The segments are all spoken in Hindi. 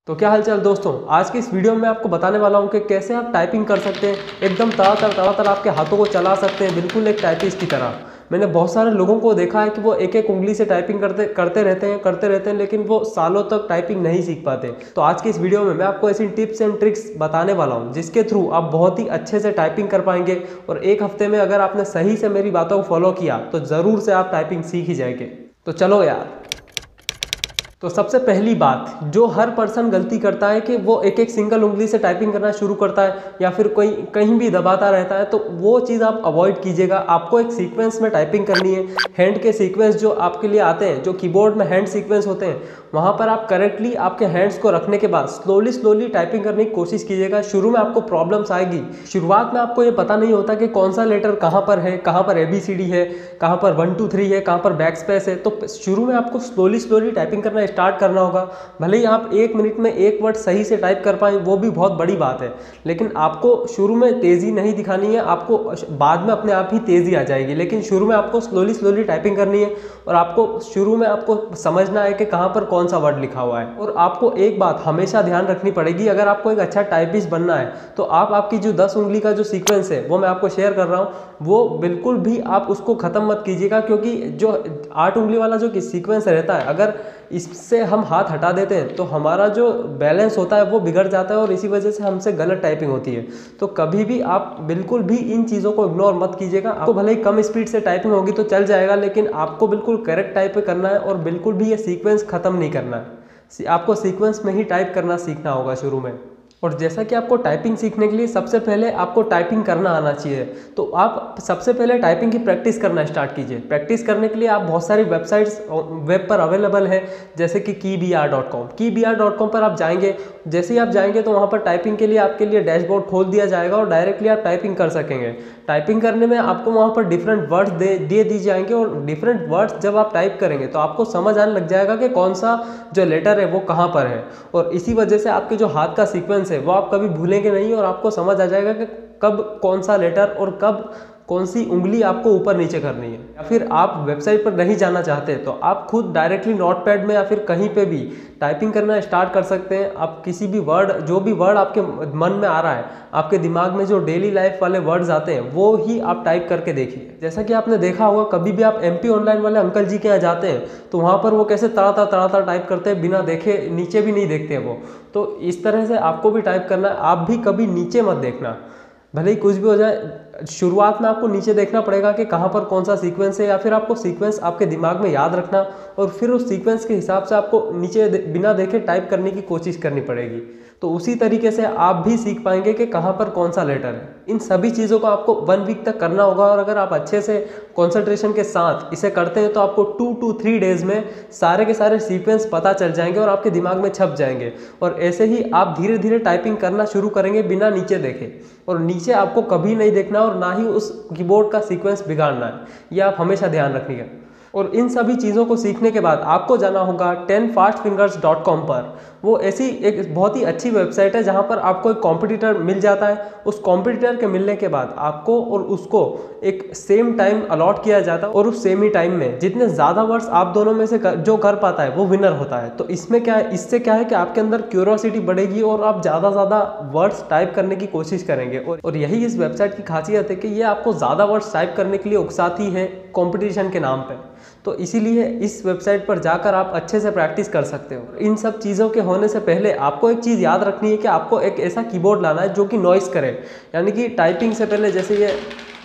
तो क्या हालचाल दोस्तों, आज की इस वीडियो में आपको बताने वाला हूं कि कैसे आप टाइपिंग कर सकते हैं, एकदम तड़ातड़ आपके हाथों को चला सकते हैं, बिल्कुल एक टाइपिस्ट की तरह। मैंने बहुत सारे लोगों को देखा है कि वो एक एक उंगली से टाइपिंग करते रहते हैं, लेकिन वो सालों तक टाइपिंग नहीं सीख पाते। तो आज की इस वीडियो में मैं आपको ऐसी टिप्स एंड ट्रिक्स बताने वाला हूँ जिसके थ्रू आप बहुत ही अच्छे से टाइपिंग कर पाएंगे। और एक हफ्ते में अगर आपने सही से मेरी बातों को फॉलो किया तो ज़रूर से आप टाइपिंग सीख ही जाएंगे। तो चलो यार। तो सबसे पहली बात जो हर पर्सन गलती करता है कि वो एक एक सिंगल उंगली से टाइपिंग करना शुरू करता है या फिर कोई कहीं भी दबाता रहता है, तो वो चीज़ आप अवॉइड कीजिएगा। आपको एक सीक्वेंस में टाइपिंग करनी है। हैंड के सीक्वेंस जो आपके लिए आते हैं, जो कीबोर्ड में हैंड सीक्वेंस होते हैं, वहाँ पर आप करेक्टली आपके हैंड्स को रखने के बाद स्लोली टाइपिंग करने की कोशिश कीजिएगा। शुरू में आपको प्रॉब्लम्स आएगी। शुरुआत में आपको ये पता नहीं होता कि कौन सा लेटर कहाँ पर है, कहाँ पर ABCD है, कहाँ पर 1 2 3 है, कहाँ पर बैक स्पेस है। तो शुरू में आपको स्लोली टाइपिंग करना स्टार्ट करना होगा। भले ही आप 1 मिनट में 1 वर्ड सही से टाइप कर पाएँ, वो भी बहुत बड़ी बात है, लेकिन आपको शुरू में तेज़ी नहीं दिखानी है। आपको बाद में अपने आप ही तेज़ी आ जाएगी, लेकिन शुरू में आपको स्लोली टाइपिंग करनी है। और आपको शुरू में आपको समझना है कि कहाँ पर कौन सा वर्ड लिखा हुआ है। और आपको एक बात हमेशा ध्यान रखनी पड़ेगी, अगर आपको एक अच्छा टाइपिस्ट बनना है तो आप आपकी जो 10 उंगली का जो सीक्वेंस है वो मैं आपको शेयर कर रहा हूँ, वो बिल्कुल भी आप उसको ख़त्म मत कीजिएगा। क्योंकि जो 8 उंगली वाला जो सीक्वेंस रहता है, अगर इससे हम हाथ हटा देते हैं तो हमारा जो बैलेंस होता है वो बिगड़ जाता है और इसी वजह से हमसे गलत टाइपिंग होती है। तो कभी भी आप बिल्कुल भी इन चीज़ों को इग्नोर मत कीजिएगा। आपको भले ही कम स्पीड से टाइपिंग होगी तो चल जाएगा, लेकिन आपको बिल्कुल करेक्ट टाइप करना है और बिल्कुल भी ये सीक्वेंस ख़त्म नहीं करना है। आपको सीक्वेंस में ही टाइप करना सीखना होगा शुरू में। और जैसा कि आपको टाइपिंग सीखने के लिए सबसे पहले आपको टाइपिंग करना आना चाहिए, तो आप सबसे पहले टाइपिंग की प्रैक्टिस करना स्टार्ट कीजिए। प्रैक्टिस करने के लिए आप बहुत सारी वेबसाइट्स वेब पर अवेलेबल है, जैसे कि keybr.com पर आप जाएंगे। जैसे ही आप जाएंगे तो वहाँ पर टाइपिंग के लिए आपके लिए डैशबोर्ड खोल दिया जाएगा और डायरेक्टली आप टाइपिंग कर सकेंगे। टाइपिंग करने में आपको वहाँ पर डिफरेंट वर्ड्स दे दिए जाएंगे और डिफरेंट वर्ड्स जब आप टाइप करेंगे तो आपको समझ आने लग जाएगा कि कौन सा जो लेटर है वो कहाँ पर है। और इसी वजह से आपके जो हाथ का सीक्वेंस है वो आप कभी भूलेंगे नहीं और आपको समझ आ जाएगा कि कब कौन सा लेटर और कब कौन सी उंगली आपको ऊपर नीचे करनी है। या फिर आप वेबसाइट पर नहीं जाना चाहते तो आप खुद डायरेक्टली नोटपैड में या फिर कहीं पे भी टाइपिंग करना स्टार्ट कर सकते हैं। आप किसी भी वर्ड, जो भी वर्ड आपके मन में आ रहा है, आपके दिमाग में जो डेली लाइफ वाले वर्ड्स आते हैं वो ही आप टाइप करके देखिए। जैसा कि आपने देखा होगा, कभी भी आप MP ऑनलाइन वाले अंकल जी के यहाँ जाते हैं तो वहाँ पर वो कैसे तड़ातड़ टाइप करते हैं, बिना देखे नीचे भी नहीं देखते हैं वो। तो इस तरह से आपको भी टाइप करना है। आप भी कभी नीचे मत देखना, भले ही कुछ भी हो जाए। शुरुआत में आपको नीचे देखना पड़ेगा कि कहाँ पर कौन सा सीक्वेंस है, या फिर आपको सीक्वेंस आपके दिमाग में याद रखना और फिर उस सीक्वेंस के हिसाब से आपको नीचे बिना देखे टाइप करने की कोशिश करनी पड़ेगी। तो उसी तरीके से आप भी सीख पाएंगे कि कहाँ पर कौन सा लेटर है। इन सभी चीज़ों को आपको 1 वीक तक करना होगा और अगर आप अच्छे से कंसंट्रेशन के साथ इसे करते हैं तो आपको 2 to 3 डेज में सारे के सारे सीक्वेंस पता चल जाएंगे और आपके दिमाग में छप जाएंगे। और ऐसे ही आप धीरे धीरे टाइपिंग करना शुरू करेंगे बिना नीचे देखे। और नीचे आपको कभी नहीं देखना और ना ही उस कीबोर्ड का सीक्वेंस बिगाड़ना है, ये आप हमेशा ध्यान रखिएगा। और इन सभी चीज़ों को सीखने के बाद आपको जाना होगा 10fastfingers.com पर। वो ऐसी एक बहुत ही अच्छी वेबसाइट है जहां पर आपको एक कॉम्पिटिटर मिल जाता है। उस कॉम्पिटिटर के मिलने के बाद आपको और उसको एक सेम टाइम अलॉट किया जाता है और उस सेम ही टाइम में जितने ज़्यादा वर्ड्स आप दोनों में से जो कर पाता है वो विनर होता है। तो इसमें क्या है, इससे क्या है कि आपके अंदर क्यूरियोसिटी बढ़ेगी और आप ज़्यादा वर्ड्स टाइप करने की कोशिश करेंगे। और यही इस वेबसाइट की खासियत है कि ये आपको ज़्यादा वर्ड्स टाइप करने के लिए उकसाती है कॉम्पिटिशन के नाम पर। तो इसीलिए इस वेबसाइट पर जाकर आप अच्छे से प्रैक्टिस कर सकते हो। इन सब चीज़ों के होने से पहले आपको एक चीज़ याद रखनी है कि आपको एक ऐसा कीबोर्ड लाना है जो कि नॉइस करे। यानी कि टाइपिंग से पहले, जैसे ये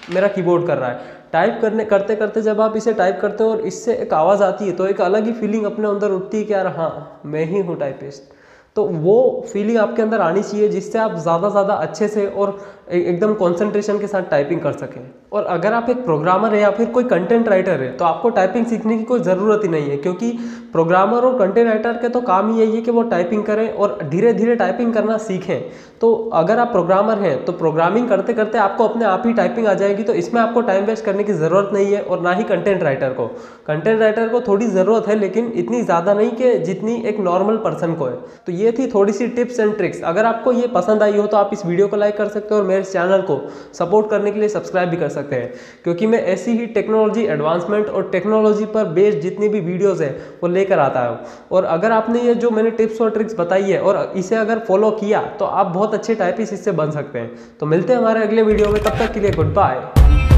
मेरा कीबोर्ड कर रहा है, टाइप करते करते जब आप इसे टाइप करते हो और इससे एक आवाज़ आती है तो एक अलग ही फीलिंग अपने अंदर उठती है कि यार हाँ, मैं ही हूँ टाइपिस्ट। तो वो फीलिंग आपके अंदर आनी चाहिए जिससे आप ज़्यादा अच्छे से और एकदम कंसंट्रेशन के साथ टाइपिंग कर सकें। और अगर आप एक प्रोग्रामर है या फिर कोई कंटेंट राइटर है तो आपको टाइपिंग सीखने की कोई ज़रूरत ही नहीं है, क्योंकि प्रोग्रामर और कंटेंट राइटर के तो काम ही यही है कि वो टाइपिंग करें और धीरे धीरे टाइपिंग करना सीखें। तो अगर आप प्रोग्रामर हैं तो प्रोग्रामिंग करते करते आपको अपने आप ही टाइपिंग आ जाएगी। तो इसमें आपको टाइम वेस्ट करने की ज़रूरत नहीं है। और ना ही कंटेंट राइटर को थोड़ी ज़रूरत है, लेकिन इतनी ज़्यादा नहीं कि जितनी एक नॉर्मल पर्सन को है। तो ये थी थोड़ी सी टिप्स एंड ट्रिक्स। अगर आपको ये पसंद आई हो तो आप इस वीडियो को लाइक कर सकते हो और मेरे चैनल को सपोर्ट करने के लिए सब्सक्राइब भी कर सकते हो। सकते हैं, क्योंकि मैं ऐसी ही टेक्नोलॉजी एडवांसमेंट और टेक्नोलॉजी पर बेस्ड जितनी भी वीडियोज़ हैं वो लेकर आता हूँ। और अगर आपने ये जो मैंने टिप्स और ट्रिक्स बताई है और इसे अगर फॉलो किया तो आप बहुत अच्छे टाइपिस्ट इससे बन सकते हैं। तो मिलते हैं हमारे अगले वीडियो में, तब तक के लिए गुड बाय।